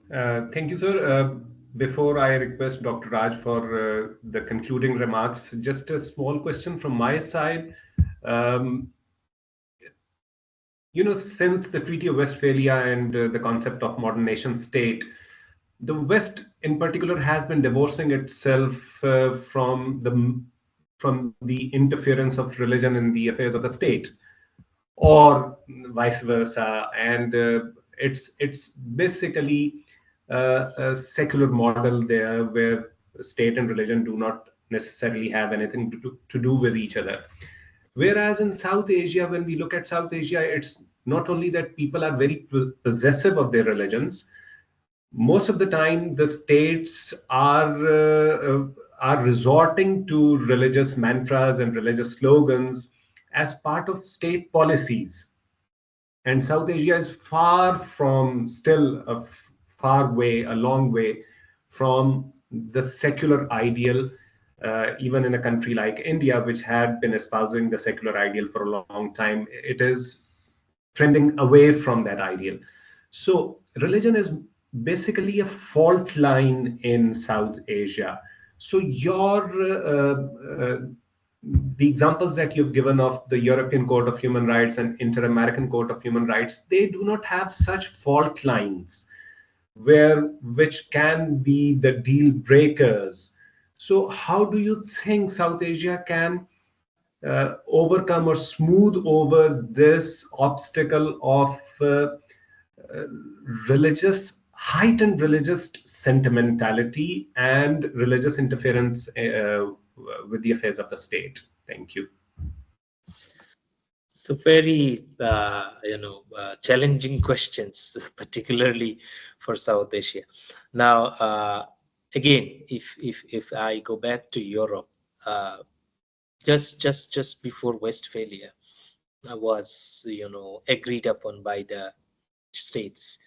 Thank you, sir. Before I request Dr. Raj for the concluding remarks, just a small question from my side. Um, since the Treaty of Westphalia and the concept of modern nation state, the West in particular has been divorcing itself from the interference of religion in the affairs of the state, or vice versa. And it's basically a secular model there where state and religion do not necessarily have anything to do with each other. Whereas in South Asia, when we look at South Asia, it's not only that people are very possessive of their religions. Most of the time, the states are resorting to religious mantras and religious slogans as part of state policies. And South Asia is far from, still far way, a long way from the secular ideal, even in a country like India, which had been espousing the secular ideal for a long time. It is trending away from that ideal. So religion is basically a fault line in South Asia. So the examples that you've given of the European Court of Human Rights and Inter-American Court of Human Rights, they do not have such fault lines which can be the deal breakers. So how do you think South Asia can overcome or smooth over this obstacle of uh, heightened religious sentimentality and religious interference with the affairs of the state? Thank you. So very, challenging questions, particularly for South Asia. Now, again, if I go back to Europe, just before Westphalia was, agreed upon by the states,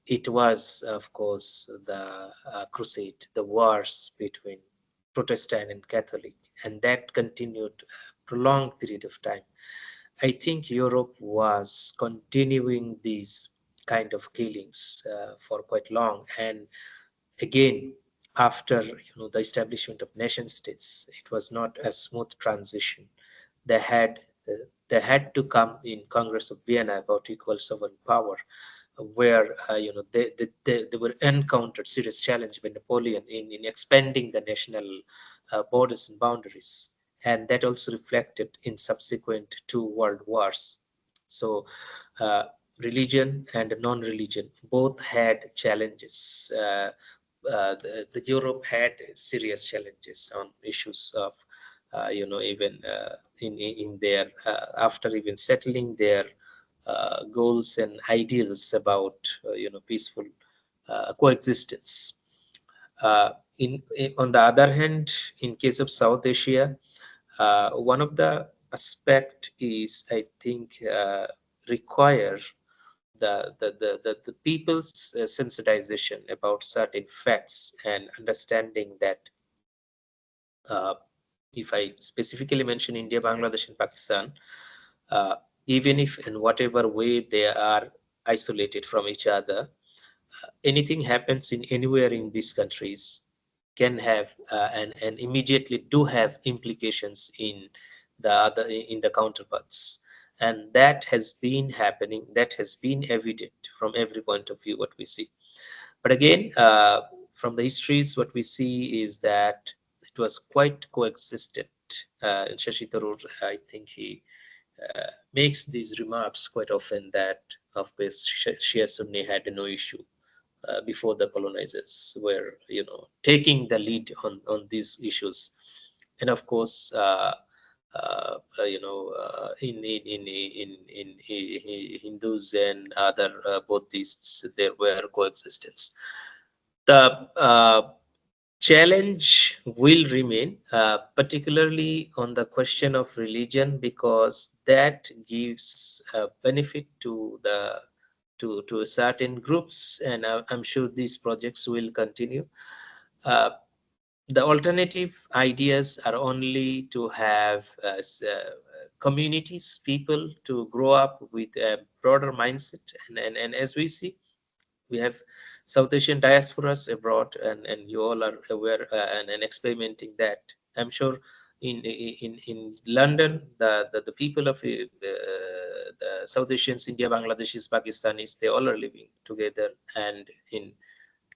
it was, of course, the crusade, the wars between Protestant and Catholic, and that continued a prolonged period of time. I think Europe was continuing these kind of killings for quite long, and again, after the establishment of nation states, it was not a smooth transition. They had uh, they had to come in Congress of Vienna about equal sovereign power, where they were encountered serious challenge by Napoleon in expanding the national borders and boundaries, and that also reflected in subsequent two world wars. So uh, religion and non-religion both had challenges. The Europe had serious challenges on issues of even in their after even settling their goals and ideals about peaceful coexistence. On the other hand, in case of South Asia, one of the aspect is, I think, require the people's sensitization about certain facts and understanding that uh, if I specifically mention India, Bangladesh, and Pakistan, uh, even if in whatever way they are isolated from each other, anything happens in anywhere in these countries can have and immediately do have implications in the counterparts, and that has been happening, that has been evident from every point of view what we see. But again, from the histories, what we see is that it was quite coexistent. And Shashi Tharoor, I think he makes these remarks quite often that, of course, Shia Sunni had no issue before the colonizers were, taking the lead on these issues. And of course, in Hindus and other Buddhists, there were coexistence. The challenge will remain, particularly on the question of religion, because that gives a benefit to certain groups, and I'm sure these projects will continue. Uh, the alternative ideas are only to have communities, people to grow up with a broader mindset, and as we see, we have South Asian diasporas abroad, and you all are aware and experimenting that. I'm sure in London, the people of the South Asians, India, Bangladeshis, Pakistanis, they all are living together and in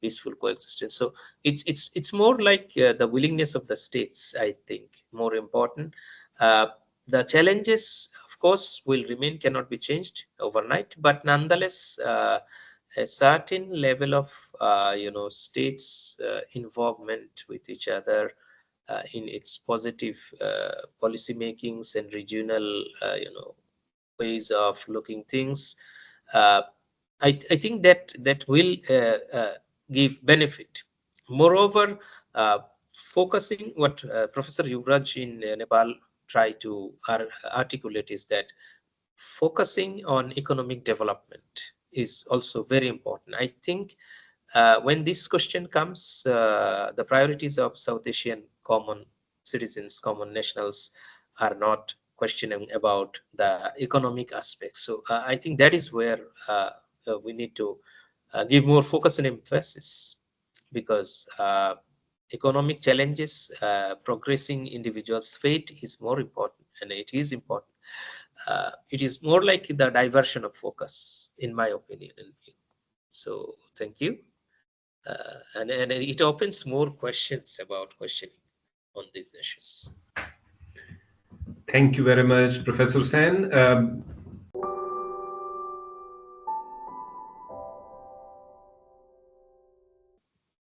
peaceful coexistence. So it's more like the willingness of the states, I think, more important. The challenges, of course, will remain, cannot be changed overnight, but nonetheless, a certain level of states involvement with each other in its positive policy makings and regional ways of looking things, uh, I think that will give benefit. Moreover, focusing what Professor Yuvraj in Nepal try to articulate is that focusing on economic development is also very important. I think when this question comes, the priorities of South Asian common citizens, common nationals are not questioning about the economic aspects. So I think that is where we need to give more focus and emphasis, because economic challenges, progressing individuals' fate is more important, and it is important. It is more like the diversion of focus, in my opinion and view. So thank you. And it opens more questions about questioning on these issues. Thank you very much, Professor Sen.